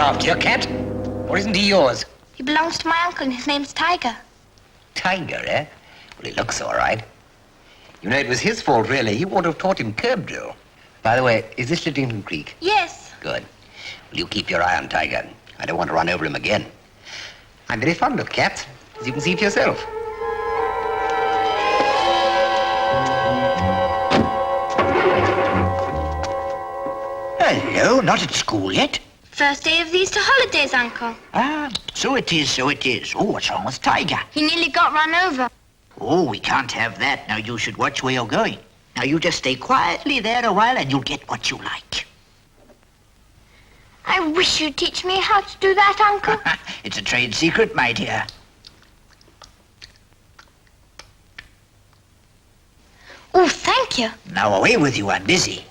after your cat? Or isn't he yours? He belongs to my uncle and his name's Tiger. Tiger, eh? Well, he looks all right. You know, it was his fault, really. He ought to have taught him curb drill. By the way, is this Liddington Creek? Yes. Good. Well, you keep your eye on Tiger. I don't want to run over him again. I'm very fond of cats, as you can see for yourself. Hello, not at school yet? First day of the Easter holidays, Uncle. Ah, so it is, so it is. Oh, what's wrong with Tiger? He nearly got run over. Oh, we can't have that. Now, you should watch where you're going. Now, you just stay quietly there a while and you'll get what you like. I wish you'd teach me how to do that, Uncle. It's a trade secret, my dear. Oh, thank you. Now, away with you. I'm busy.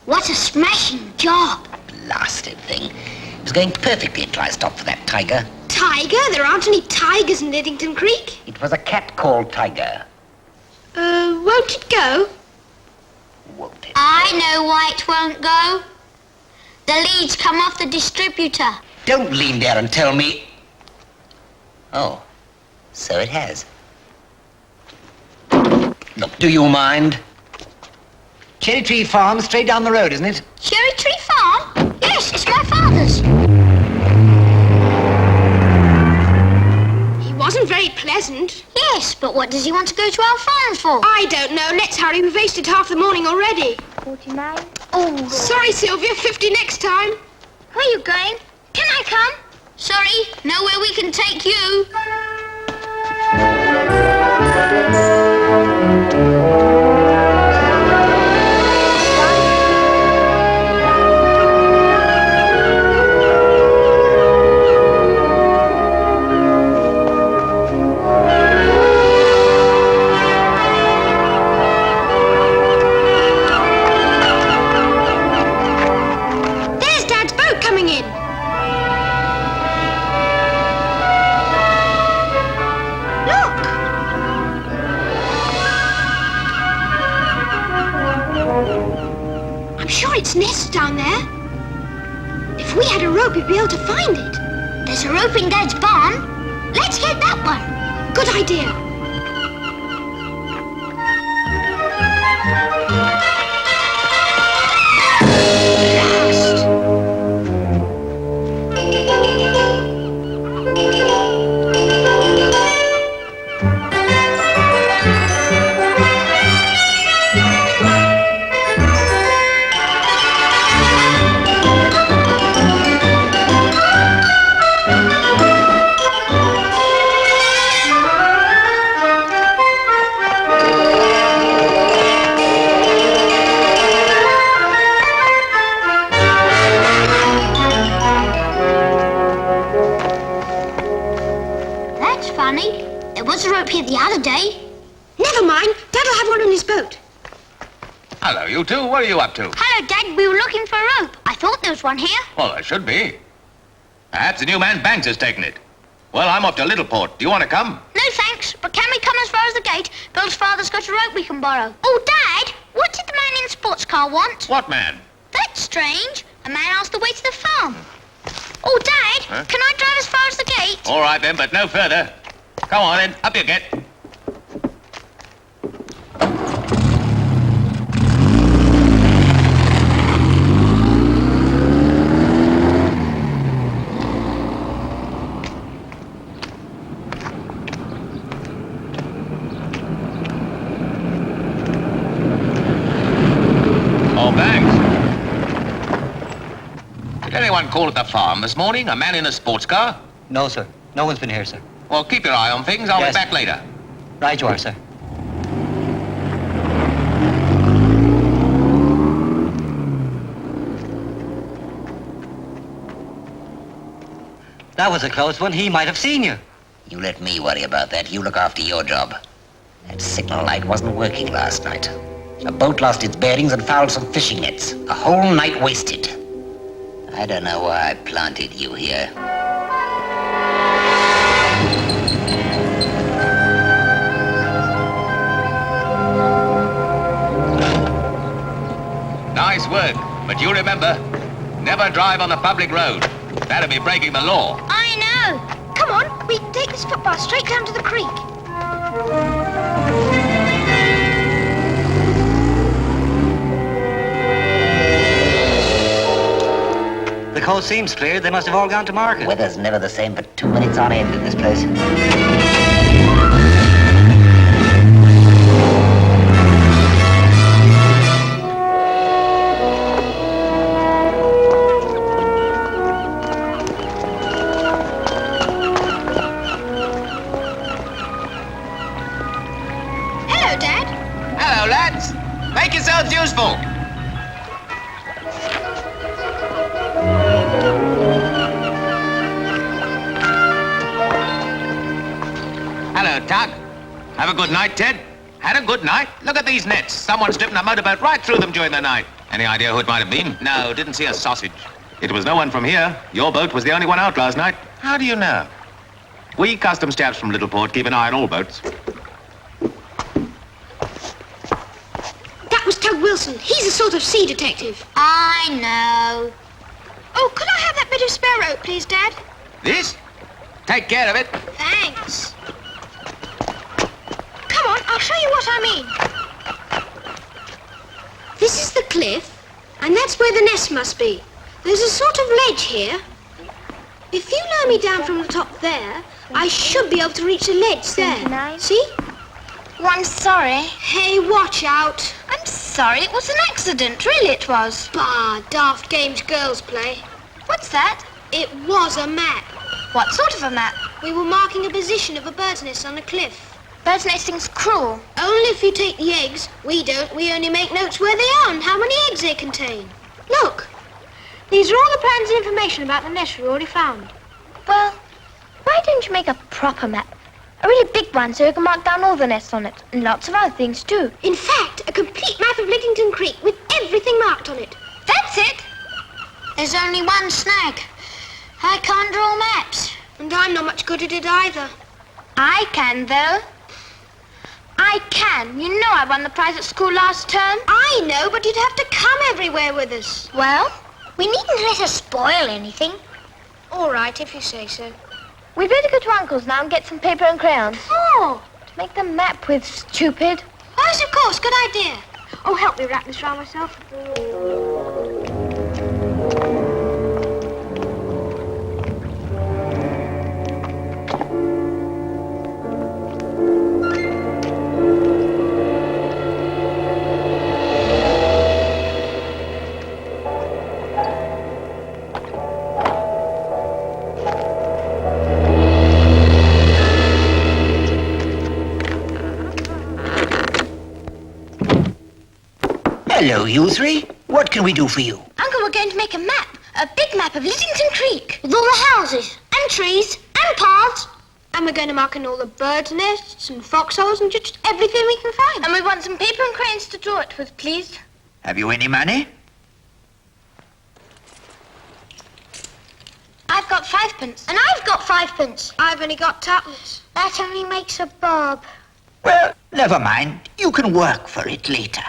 What a smashing job. Blasted thing. It was going perfectly until I stopped for that tiger. Tiger? There aren't any tigers in Liddington Creek. It was a cat called Tiger. Won't it go? Won't it? I know why it won't go. The leads come off the distributor. Don't lean there and tell me. Oh, so it has. Look, do you mind? Cherry Tree Farm, straight down the road, isn't it? Cherry Tree Farm? Yes, it's my father's. He wasn't very pleasant. Yes, but what does he want to go to our farm for? I don't know. Let's hurry. We've wasted half the morning already. 49. Oh. Sorry, Sylvia. 50 next time. Where are you going? Can I come? Sorry, nowhere we can take you. There's Dad's boat coming in. Look. I'm sure it's Nest down there. If we had a rope, we'd be able to find it. There's a rope in Dad's barn. Let's get that one. Good idea. That's funny. There was a rope here the other day. Never mind. Dad'll have one on his boat. Hello, you two. What are you up to? Hello, Dad. We were looking for a rope. I thought there was one here. Well, there should be. Perhaps the new man Banks has taken it. Well, I'm off to Littleport. Do you want to come? No, thanks. But can we come as far as the gate? Bill's father's got a rope we can borrow. Oh, Dad, what did the man in the sports car want? What man? That's strange. A man asked the way to the farm. Oh, Dad, Huh? can I drive as far as the gate? All right, then, but no further. Come on, then. Up you get. Oh, Banks. Did anyone call at the farm this morning? A man in a sports car? No, sir. No one's been here, sir. Well, keep your eye on things. I'll Yes. be back later. Right you are, sir. That was a close one. He might have seen you. You let me worry about that. You look after your job. That signal light wasn't working last night. A boat lost its bearings and fouled some fishing nets. A whole night wasted. I don't know why I planted you here. Nice work. But you remember, never drive on the public road. That'd be breaking the law. I know. Come on, we can take this footpath straight down to the creek. The coast seems clear. They must have all gone to market. Weather's never the same for 2 minutes on end in this place. Hello, Dad. Hello, lads. Make yourselves useful. Hello, Tug. Have a good night, Ted. Had a good night. Look at these nets. Someone's driven a motorboat right through them during the night. Any idea who it might have been? No, didn't see a sausage. It was no one from here. Your boat was the only one out last night. How do you know? We customs chaps from Littleport keep an eye on all boats. That was Tug Wilson. He's a sort of sea detective. I know. Oh, could I have that bit of spare rope, please, Dad? This? Take care of it. Thanks. Come on, I'll show you what I mean. This is the cliff, and that's where the nest must be. There's a sort of ledge here. If you lower me down from the top there, I should be able to reach the ledge there. 29. See? Oh, I'm sorry. Hey, watch out. I'm sorry. It was an accident. Really, it was. Bah, daft games girls play. What's that? It was a map. What sort of a map? We were marking a position of a bird's nest on a cliff. Bird's nesting's cruel. Only if you take the eggs. We don't. We only make notes where they are and how many eggs they contain. Look. These are all the plans and information about the nest we already found. Well, why don't you make a proper map? A really big one so you can mark down all the nests on it. And lots of other things, too. In fact, a complete map of Littington Creek with everything marked on it. That's it. There's only one snag. I can't draw maps. And I'm not much good at it either. I can, though. I can. You know I won the prize at school last term. I know, but you'd have to come everywhere with us. Well, we needn't let her spoil anything. All right, if you say so. We'd better go to Uncle's now and get some paper and crayons. Oh, To make the map with, stupid. yes, of course, good idea. Oh, help me wrap this around myself. Hello, you three. What can we do for you? Uncle, we're going to make a map. A big map of Littington Creek. With all the houses and trees and paths. And we're going to mark in all the birds' nests and foxholes and just everything we can find. And we want some paper and crayons to draw it with, please. Have you any money? I've got 5p. And I've got 5p. I've only got tuppence. That only makes a bob. Well, never mind. You can work for it later.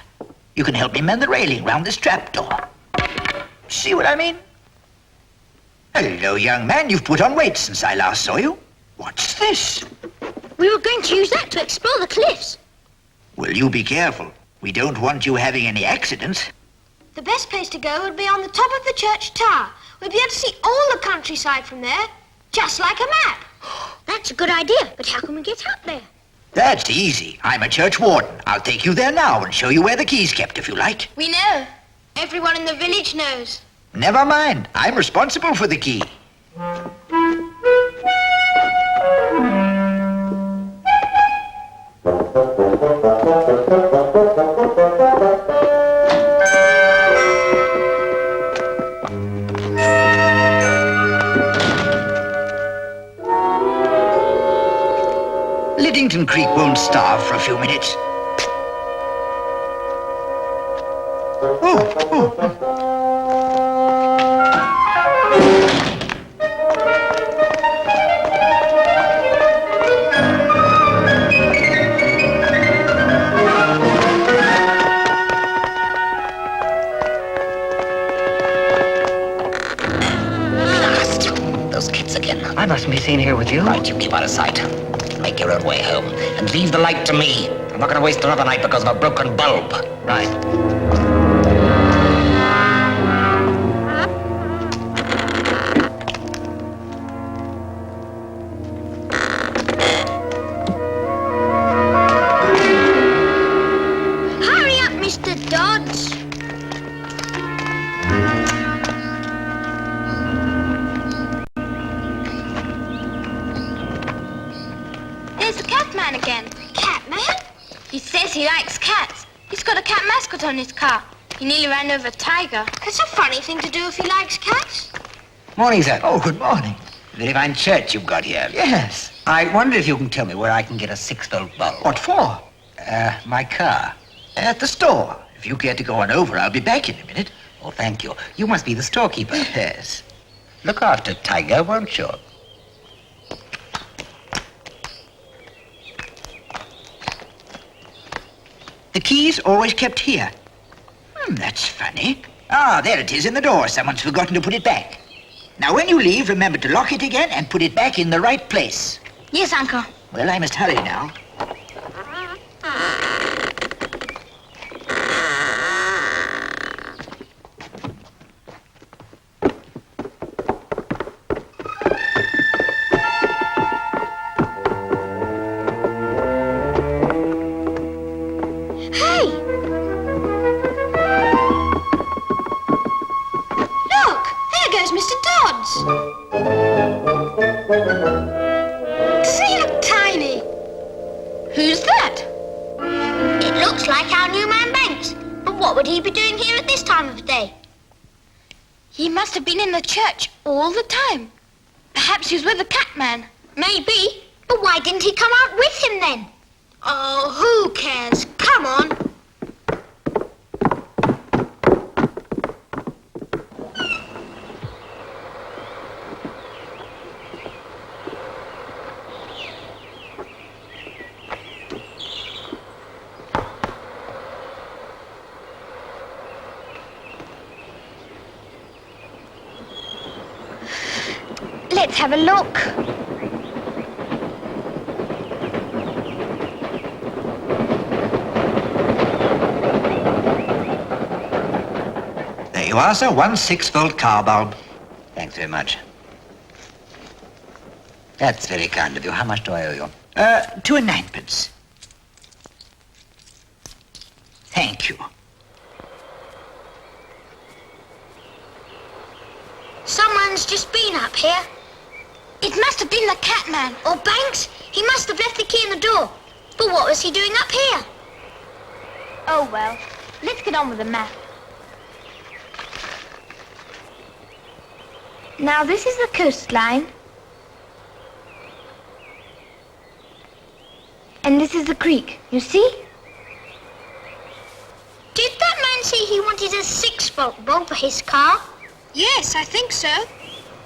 You can help me mend the railing round this trapdoor. See what I mean? Hello, young man. You've put on weight since I last saw you. What's this? We were going to use that to explore the cliffs. Well, you be careful. We don't want you having any accidents. The best place to go would be on the top of the church tower. We'd be able to see all the countryside from there, just like a map. That's a good idea, but how can we get up there? That's easy. I'm a church warden. I'll take you there now and show you where the key's kept if you like. We know. Everyone in the village knows. Never mind. I'm responsible for the key. Littington Creek won't starve for a few minutes. mustn't be seen here with you. Right, you keep out of sight. Make your own way home. And leave the light to me. I'm not going to waste another night because of a broken bulb. Right. Hurry up, Mr. Dodds. There's the cat man again. Catman? He says he likes cats. He's got a cat mascot on his car. He nearly ran over a tiger. That's a funny thing to do if he likes cats. Morning, sir. Oh, good morning. Very fine church you've got here. Yes. I wonder if you can tell me where I can get a 6-volt bulb. What for? My car. At the store. If you care to go on over, I'll be back in a minute. Oh, thank you. You must be the storekeeper. Yes. Look after Tiger, won't you? The key's always kept here. That's funny. Ah, there it is in the door. Someone's forgotten to put it back. Now, when you leave, remember to lock it again and put it back in the right place. Yes, Uncle. Well, I must hurry now. Hey! Look! There goes Mr. Dodds. Doesn't he look tiny? Who's that? It looks like our new man Banks. But what would he be doing here at this time of the day? He must have been in the church all the time. Perhaps he's with the cat man. Maybe. But why didn't he come out with him then? Oh, who cares? Come on. Let's have a look. There you are, sir. 1 6-volt car bulb. Thanks very much. That's very kind of you. How much do I owe you? 2 and 9pence. Thank you. Someone's just been up here. It must have been the cat man. Or Banks. He must have left the key in the door. But what was he doing up here? Oh, well. Let's get on with the map. Now, this is the coastline. And this is the creek. You see? Did that man say he wanted a 6-volt bulb for his car? Yes, I think so.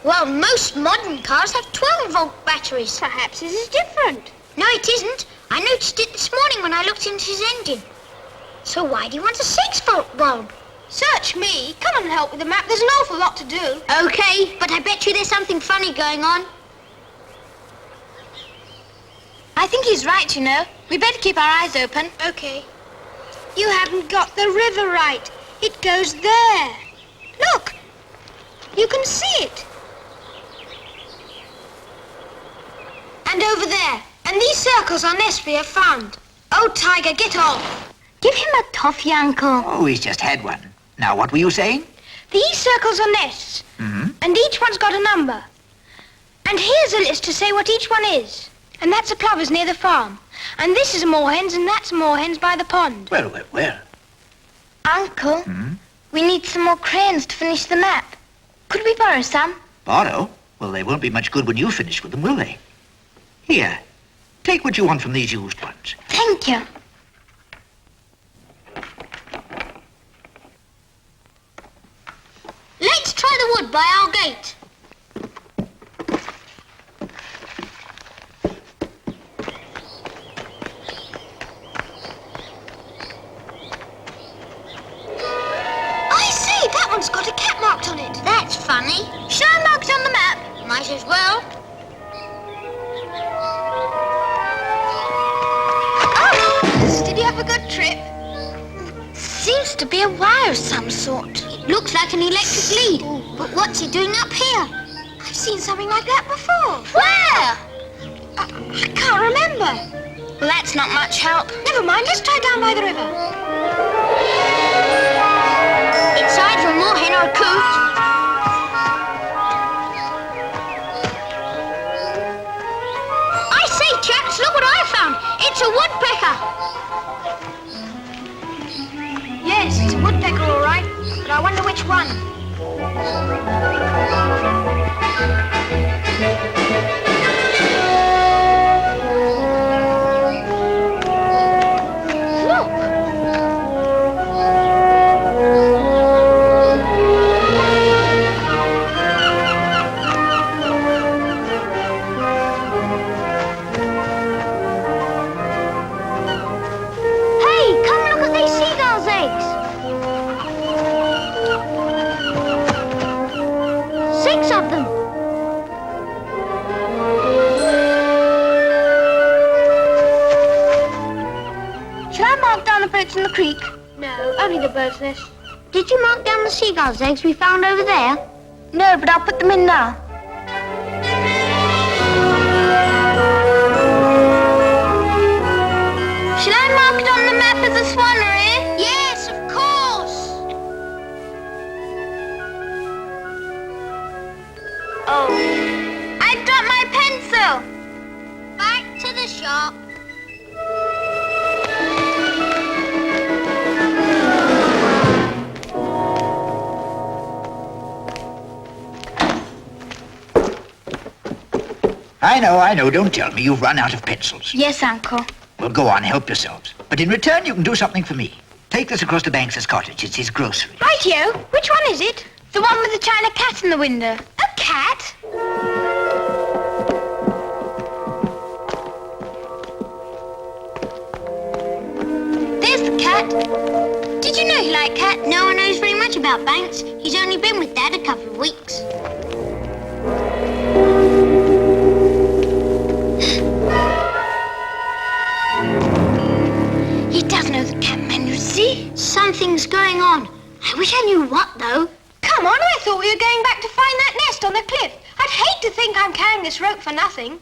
Well, most modern cars have 12-volt batteries. Perhaps this is different. No, it isn't. I noticed it this morning when I looked into his engine. So why do you want a 6-volt bulb? Search me. Come on and help with the map. There's an awful lot to do. Okay, but I bet you there's something funny going on. I think he's right, you know. We better keep our eyes open. Okay. You haven't got the river right. It goes there. Look. You can see it. And over there. And these circles are nests we have found. Oh, Tiger, get off. Give him a toffee, Uncle. Oh, he's just had one. Now, what were you saying? These circles are nests. And each one's got a number. And here's a list to say what each one is. And that's a plover's near the farm. And this is a moorhen's and that's a moorhen's by the pond. Well, well, well. Uncle, we need some more crayons to finish the map. Could we borrow some? Borrow? Well, they won't be much good when you finish with them, will they? Here, take what you want from these used ones. Thank you. Let's try the wood by our gate. I see, that one's got a cat marked on it. That's funny. Shall I mark it on the map? Might as well. to be a wire of some sort. It looks like an electric lead. But what's it doing up here? I've seen something like that before. Where? I can't remember. Well, that's not much help. Never mind, let's try down by the river. It's either a moorhen or a coot. I say, chaps, look what I found. It's a woodpecker. Yes, it's a woodpecker, all right. But I wonder which one. In the creek? No, only the bird's nest. Did you mark down the seagull's eggs we found over there? No, but I'll put them in now. Shall I mark it on the map of the Swanery? Yes, of course. Oh, I dropped my pencil. Back to the shop. I know. Don't tell me you've run out of pencils. Yes, Uncle. Well, go on, help yourselves. But in return, you can do something for me. Take this across to Banks's cottage. It's his grocery. Rightio. Which one is it? The one with the china cat in the window. A cat? There's the cat. Did you know he liked cats? No one knows very much about Banks. He's only been with Dad a couple of weeks. He does know the Catman, you see. Something's going on. I wish I knew what, though. Come on, I thought we were going back to find that nest on the cliff. I'd hate to think I'm carrying this rope for nothing.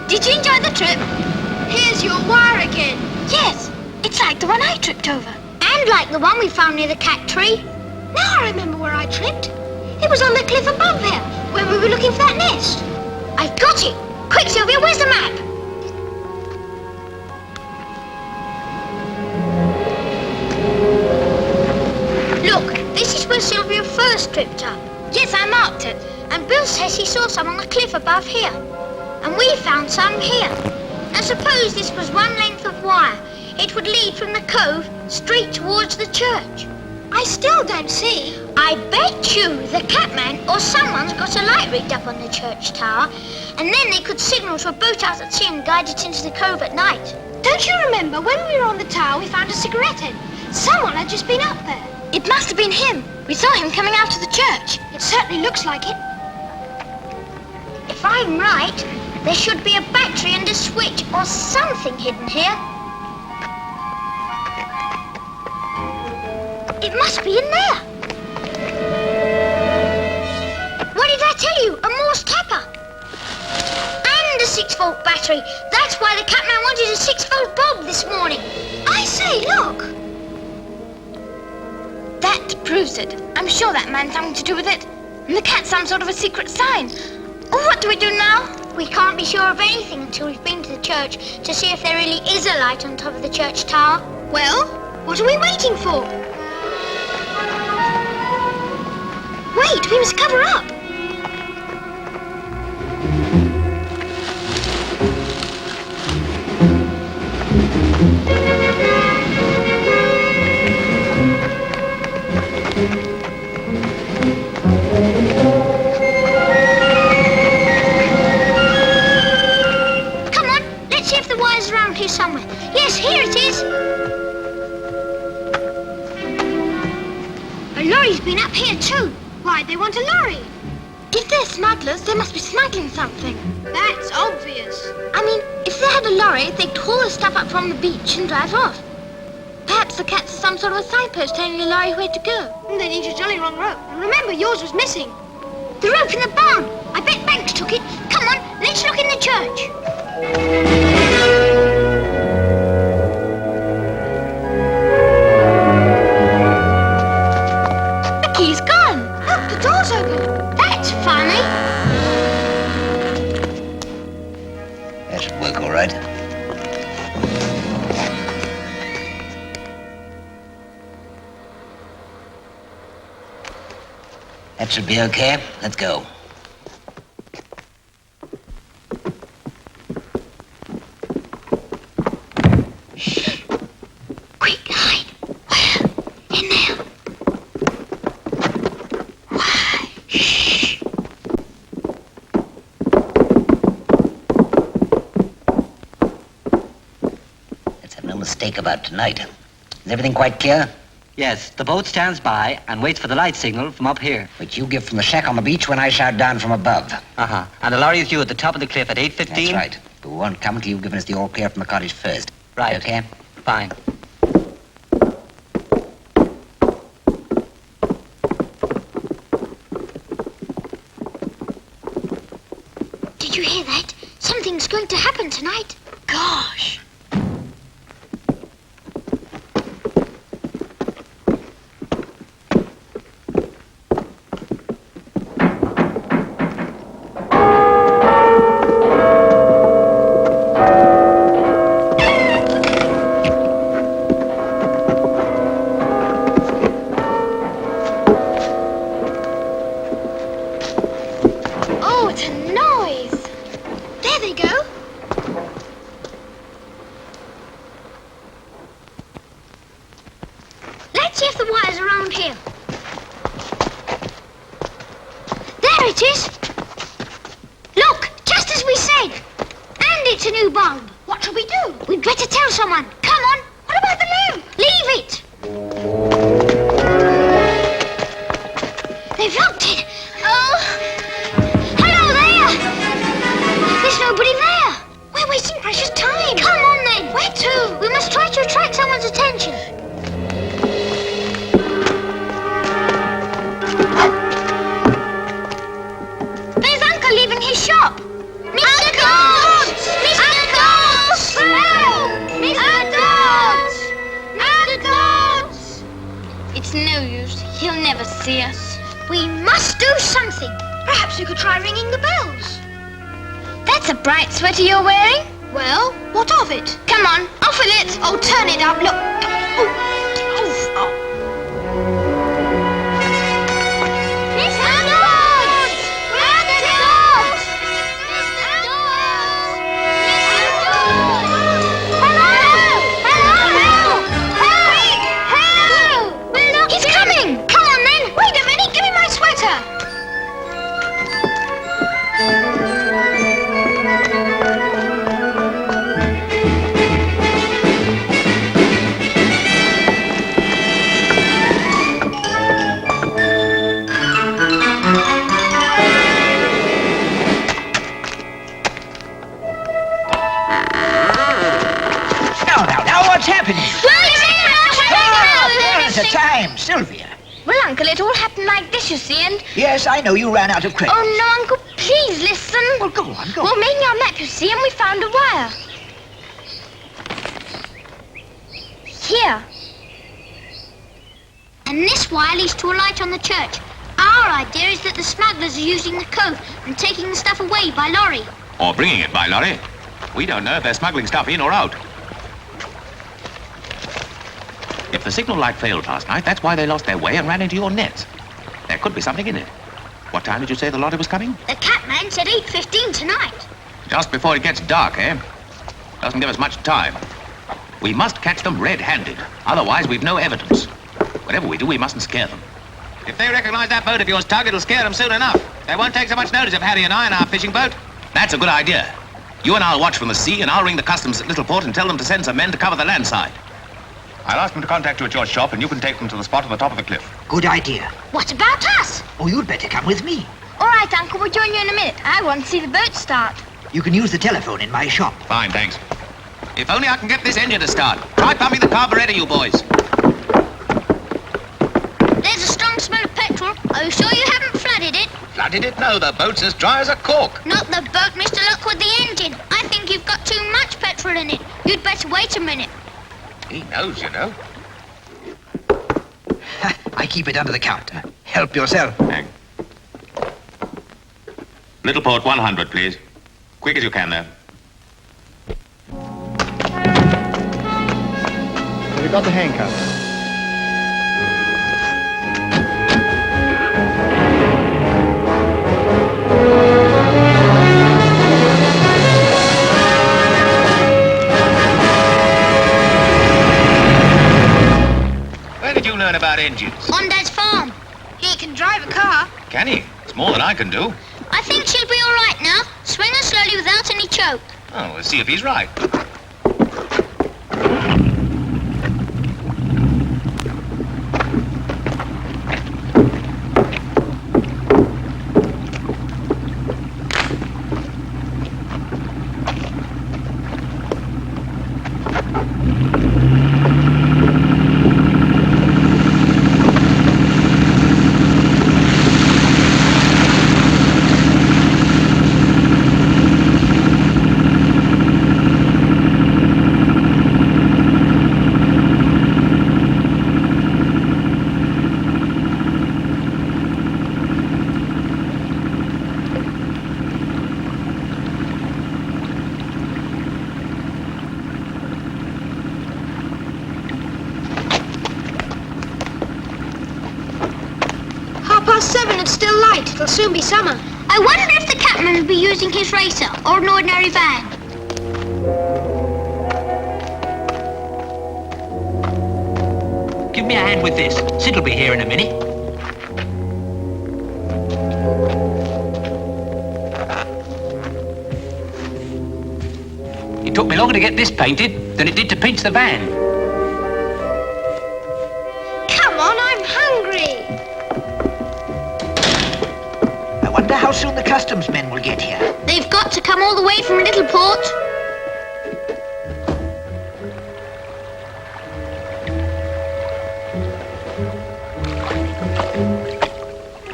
Did you enjoy the trip? Here's your wire again. Yes, it's like the one I tripped over. And like the one we found near the cat tree. Now I remember where I tripped. It was on the cliff above there, when we were looking for that nest. I've got it. Quick, Sylvia, where's the map? Look, this is where Sylvia first tripped up. Yes, I marked it. And Bill says he saw some on the cliff above here. And we found some here. Now suppose this was one length of wire. It would lead from the cove straight towards the church. I still don't see. I bet you the Catman or someone's got a light rigged up on the church tower, and then they could signal to a boat out at sea and guide it into the cove at night. Don't you remember when we were on the tower we found a cigarette end? Someone had just been up there. It must have been him. We saw him coming out of the church. It certainly looks like it. If I'm right, There should be a battery and a switch or something hidden here. It must be in there. What did I tell you? A Morse tapper. And a 6-volt battery. That's why the Catman wanted a 6-volt bulb this morning. I say, look. That proves it. I'm sure that man's something to do with it. And the cat's some sort of a secret sign. Oh, what do we do now? We can't be sure of anything until we've been to the church to see if there really is a light on top of the church tower. Well, what are we waiting for? Wait, we must cover up. Come on, let's see if the wire's around here somewhere. Yes, here it is. A lorry's been up here too. Why, they want a lorry. If they're smugglers, they must be smuggling something. That's obvious. I mean, if they had a lorry, they'd haul the stuff up from the beach and drive off. Perhaps the cat's some sort of a signpost telling the lorry where to go. They need a jolly long rope. And remember, yours was missing. The rope in the barn. I bet Banks took it. Come on, let's look in the church. The key's gone. Look, the door's open. That's funny. That should work all right. That should be okay. Let's go. Quick, hide. Where? In there. Why? Shh. Let's have no mistake about tonight. Is everything quite clear? Yes, the boat stands by and waits for the light signal from up here. Which you give from the shack on the beach when I shout down from above. Uh-huh. And the lorry is due at the top of the cliff at 8:15? That's right. But we won't come until you've given us the all clear from the cottage first. Right. Okay? Fine. Did you hear that? Something's going to happen tonight. Gosh. Oh, it's a noise. There they go. Let's see if the wire's around here. There it is. Look, just as we said. And it's a new bulb. What shall we do? We'd better tell someone. Come on. What about the lamp? Leave it. They've locked it. Oh. Hello there. There's nobody there. We're wasting precious time. Come on then. Where to? We must try to attract someone's attention. There's Uncle leaving his shop. Mr. Dodds! Mr. Dodds! Mr. Dodds! Mr. Dodds! It's no use. He'll never see us. We must do something. Perhaps we could try ringing the bells. That's a bright sweater you're wearing. Well, what of it? Come on, off with it. Oh, turn it up. Look. Oh. Mr. Dodds! Mr. Dodds! Mr. Dodds! Hello! Hello! Hello! Hello! He's coming! Come on then! Wait a minute! Give me my sweater! like this, you see, and... Yes, I know you ran out of credit. Oh, no, Uncle, please listen. Well, go on, go We're on. making our map, you see, and we found a wire. Here. And this wire leads to a light on the church. Our idea is that the smugglers are using the cove and taking the stuff away by lorry. Or bringing it by lorry. We don't know if they're smuggling stuff in or out. If the signal light failed last night, that's why they lost their way and ran into your nets. There could be something in it. What time did you say the lorry was coming? The Catman said 8:15 tonight. Just before it gets dark, eh? Doesn't give us much time. We must catch them red-handed. Otherwise, we've no evidence. Whatever we do, we mustn't scare them. If they recognize that boat of yours, Tug, it'll scare them soon enough. They won't take so much notice of Harry and I in our fishing boat. That's a good idea. You and I'll watch from the sea, and I'll ring the customs at Littleport and tell them to send some men to cover the land side. I'll ask them to contact you at your shop, and you can take them to the spot at the top of the cliff. Good idea. What about us? Oh, you'd better come with me. All right, Uncle, we'll join you in a minute. I want to see the boat start. You can use the telephone in my shop. Fine, thanks. If only I can get this engine to start. Try pumping the carburetor, you boys. There's a strong smell of petrol. Are you sure you haven't flooded it? Flooded it? No, the boat's as dry as a cork. Not the boat, Mr. Lockwood, the engine. I think you've got too much petrol in it. You'd better wait a minute. He knows, you know. I keep it under the counter. Help yourself. Thanks. Littleport 100, please. Quick as you can, though. Have you got the handcuffs? Where did you learn about engines? On Dad's farm. He can drive a car. Can he? It's more than I can do. I think she'll be all right now. Swing her slowly without any choke. Oh, we'll see if he's right. Past 7, it's still light. It'll soon be summer. I wonder if the Catman will be using his racer or an ordinary van. Give me a hand with this. Sid'll be here in a minute. It took me longer to get this painted than it did to pinch the van. Come on, I'm hungry. I wonder how soon the customs men will get here. They've got to come all the way from Littleport.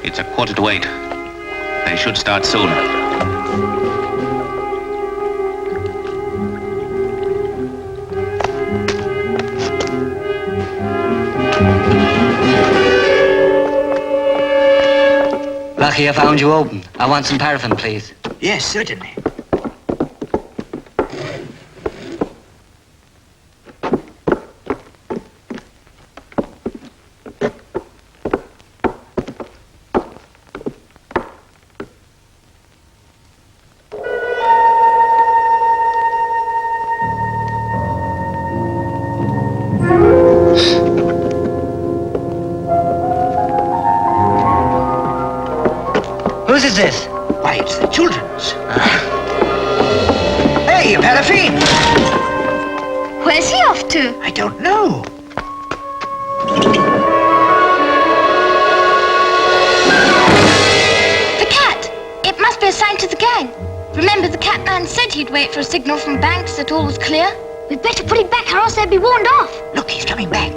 It's 7:45. They should start soon. Lucky I found you open. I want some paraffin, please. Yes, certainly. Whose is this? Why, it's the children's. Hey, Paraffin! Where's he off to? I don't know. The cat! It must be a sign to the gang. Remember, the Catman said he'd wait for a signal from Banks that all was clear. We'd better put him back or else they'll be warned off. Look, he's coming back.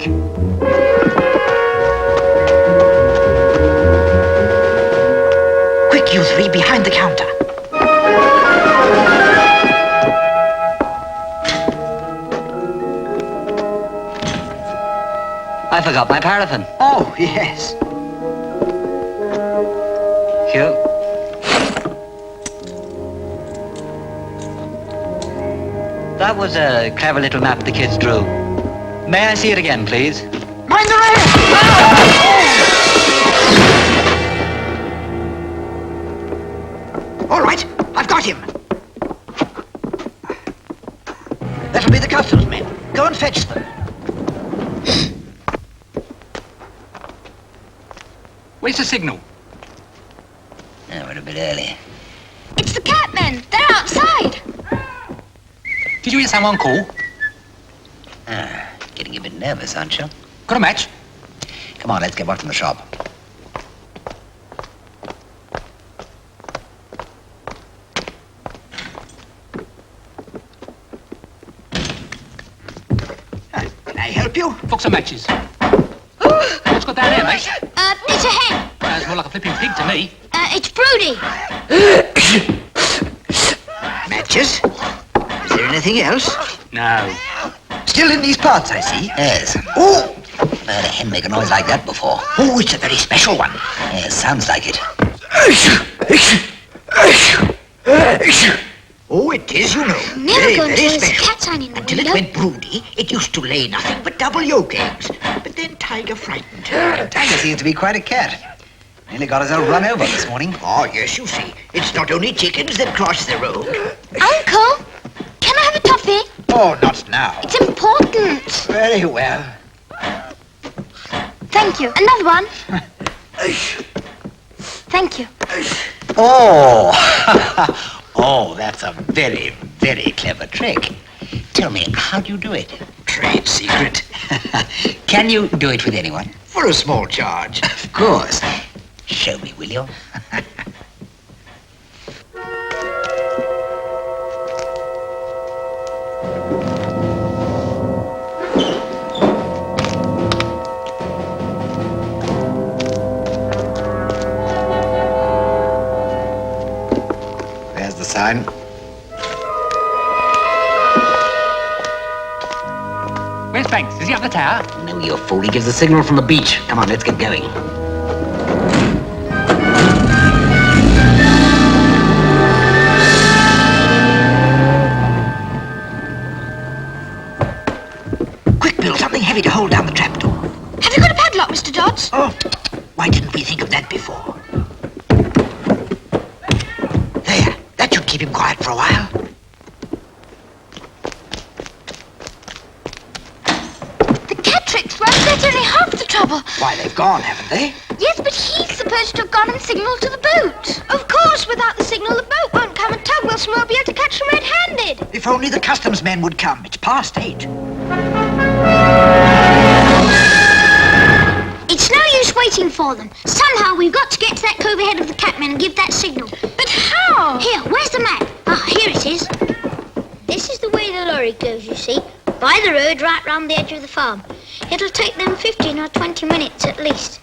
Quick, you three, behind the counter. I forgot my paraffin. Oh, yes. Here. That was a clever little map the kids drew. May I see it again, please? Mind the rail! All right, I've got him. That'll be the customs men. Go and fetch them. Where's the signal? Oh, we're a bit early. It's the Catmen. They're outside. Did you hear someone call? Getting a bit nervous, aren't you? Got a match? Come on, let's get one from the shop. Can I help you? Box of matches. What's got down there, mate? It's a hen. Sounds more like a flipping pig to me. It's Broody. Matches? Is there anything else? No. Still in these parts, I see. Yes. Oh! I've heard a hen make a noise like that before. Oh, it's a very special one. Yes, sounds like it. Oh, it is, you know. Never very, going to very raise special. cats anymore. Until it Nope. went broody, it used to lay nothing but double yolk eggs. But then Tiger frightened her. Tiger seems to be quite a cat. Nearly got herself run over this morning. Oh, yes, you see. It's not only chickens that cross the road. Uncle, can I have a toffee? Oh, not now. It's important. Very well. Thank you. Another one. Thank you. Oh! Oh, that's a very, very clever trick. Tell me, how do you do it? Trade secret. Can you do it with anyone? For a small charge. Of course. Show me, will you? There's the sign. Where's Banks? Is he up the tower? No, you fool. He gives the signal from the beach. Come on, let's get going. Quick, Bill, something heavy to hold down the trapdoor. Have you got a padlock, Mr. Dodds? Oh, why didn't we think of that before? There, that should keep him quiet for a while. The cat tricks won't get only half the trouble. Why, they've gone, haven't they? Yes, but he's supposed to have gone and signalled to the boat. Of course, without the signal, the boat won't come and Tug Wilson won't be able to catch them red-handed. If only the customs men would come. It's past 8. It's no use waiting for them. Somehow we've got to get to that cove ahead of the Catmen and give that signal. But how? Here, where's the map? Ah, here it is. This is the way the lorry goes, you see. By the road, right round the edge of the farm. It'll take them 15 or 20 minutes at least.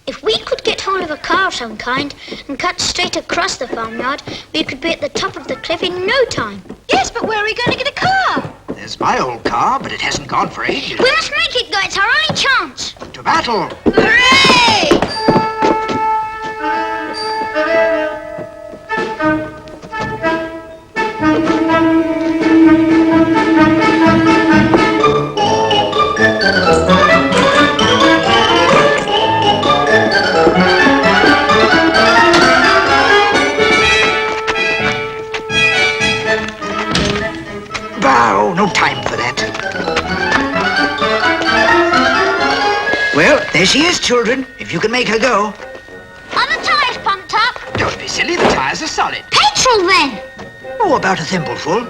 If we could get hold of a car of some kind and cut straight across the farmyard, we could be at the top of the cliff in no time. Yes, but where are we going to get a car? There's my old car, but it hasn't gone for ages. We must make it, guys. It's our only chance. To battle! Hooray! Bow, no time for that. Well, there she is, children. If you can make her go. Are the tyres pumped up? Don't be silly, the tires are solid. Petrol, then. Oh, about a thimbleful.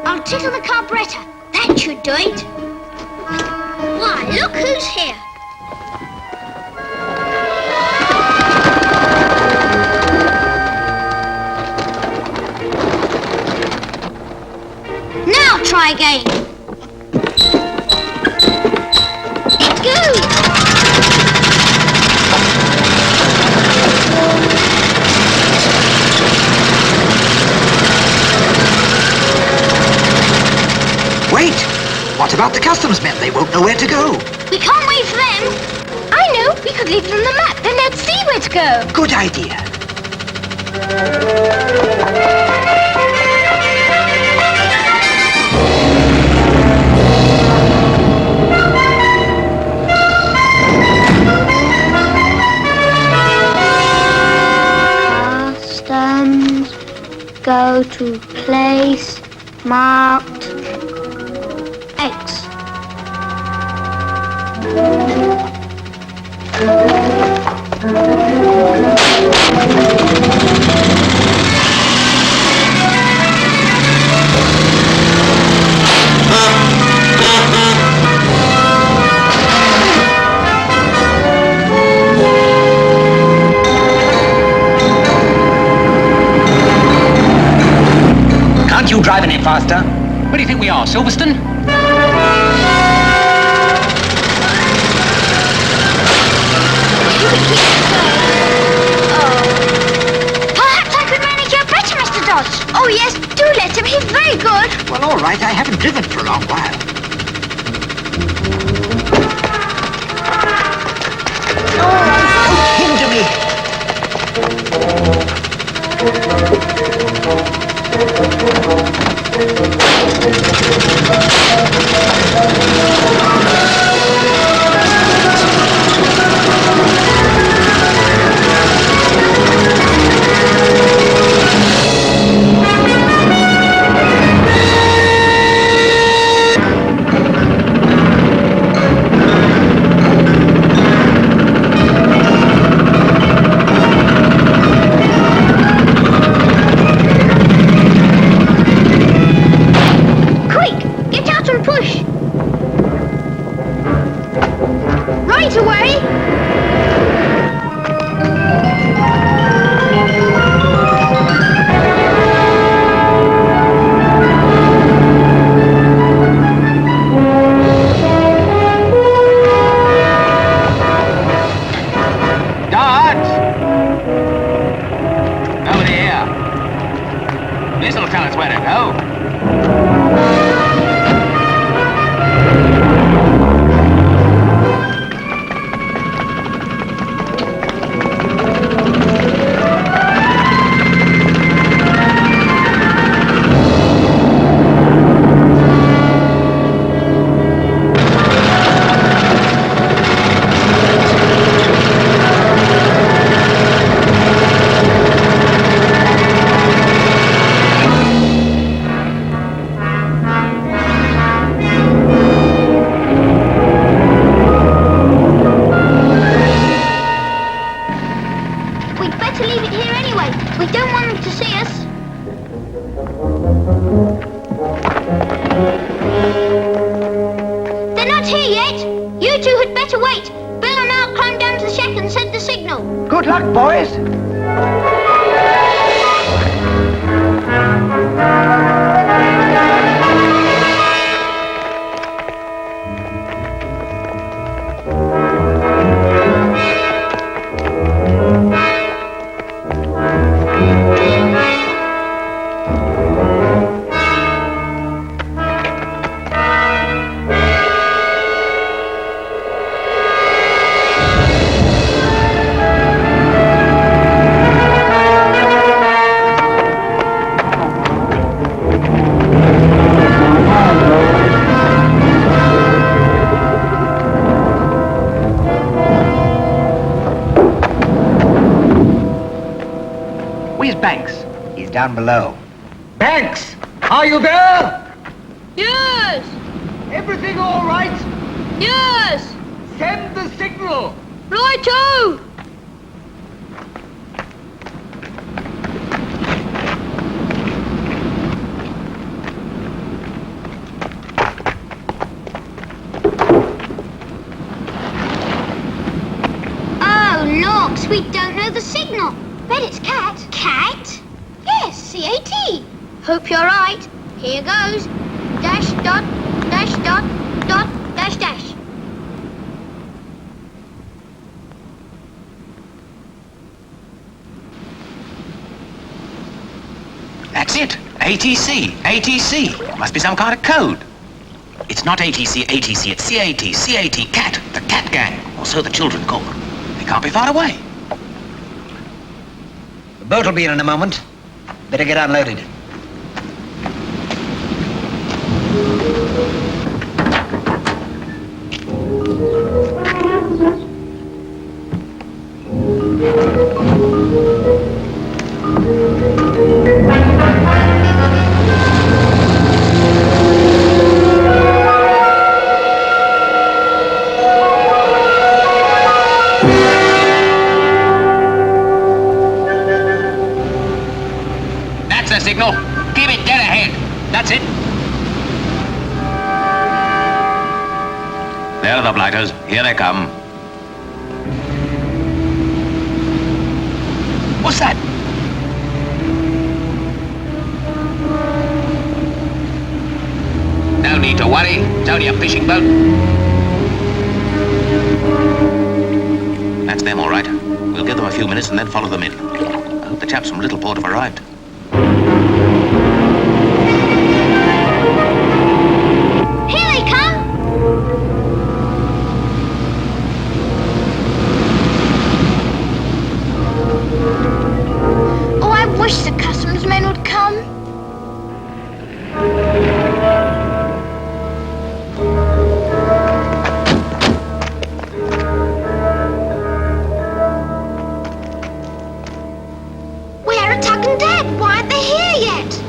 I'll tickle the carburettor. That should do it. Why, look who's here. Now try again. It goes. about the customs men? They won't know where to go. We can't wait for them. I know. We could leave them the map. Then they'd see where to go. Good idea. Customs. Go to place marked X. Can't you drive any faster? Where do you think we are, Silverstone? Perhaps I could manage your better, Mr. Dodge. Oh, yes, do let him. He's very good. Well, all right. I haven't driven for a long while. Oh, don't hinder me. Quick, get out and push. Right away. Dodge! Nobody here. This'll tell us where to go. We'd better leave it here anyway. We don't want them to see us. They're not here yet. You two had better wait. Bill and I'll climb down to the shack and set the signal. Good luck, boys. Where's Banks? He's down below. Banks, are you there? Yes! Everything all right? Yes! Send the signal. Righto! Oh, Lorks, we don't know the signal. Bet it's cat. Cat? Yes, C-A-T. Hope you're right. Here goes. Dash, dot, dash, dash. That's it. ATC. ATC. Must be some kind of code. It's not ATC, ATC, it's CAT, CAT, CAT, the Cat Gang. Or so the children call them. They can't be far away. The boat will be in a moment. Better get unloaded. That's the signal. Keep it dead ahead. That's it. There are the blighters. Here they come. What's that? No need to worry. It's only a fishing boat. That's them, all right. We'll give them a few minutes and then follow them in. I hope the chaps from Little Port have arrived. Here they come! Oh, I wish the customs men would come. Where are Tuck and Dad? Why aren't they here yet?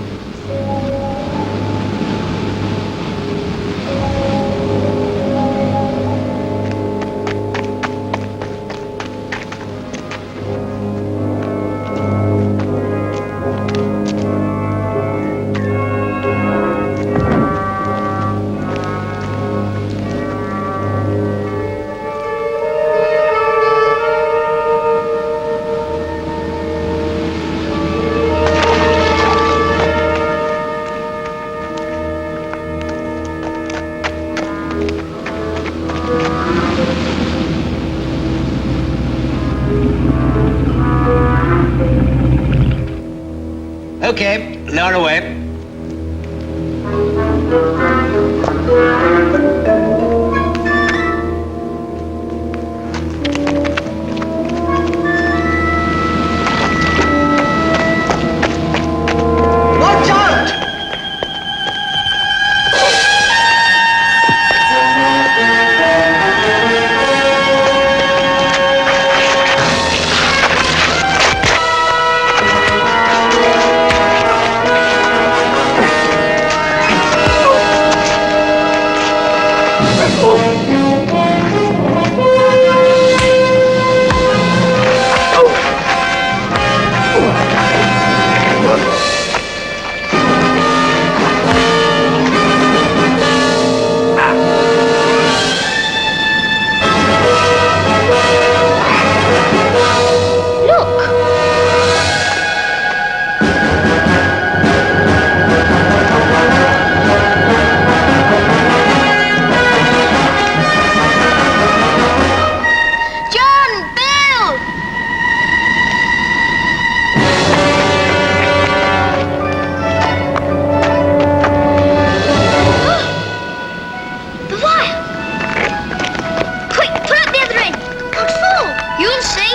Okay, lower away. Watch out! John! Bill! The wire! Quick, pull up the other end! What for? You'll see!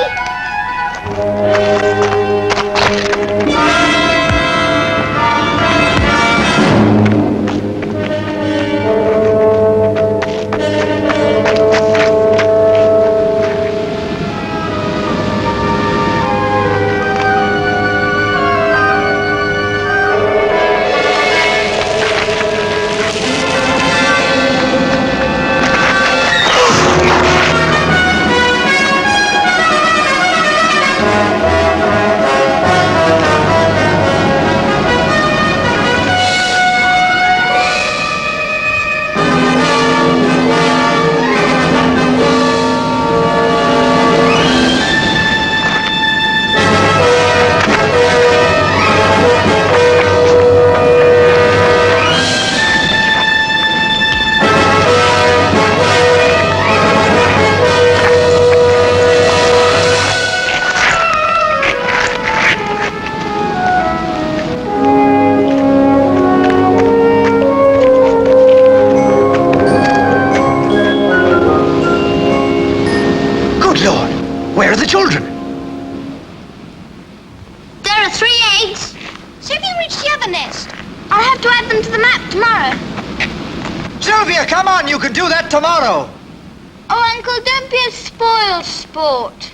Where are the children? There are 3 eggs. See if you reach the other nest. I'll have to add them to the map tomorrow. Sylvia, come on, you can do that tomorrow. Oh, Uncle, don't be a spoiled sport.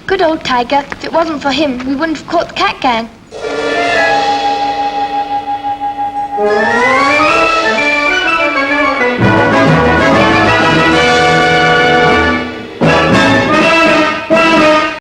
Good old Tiger. If it wasn't for him, we wouldn't have caught the cat gang.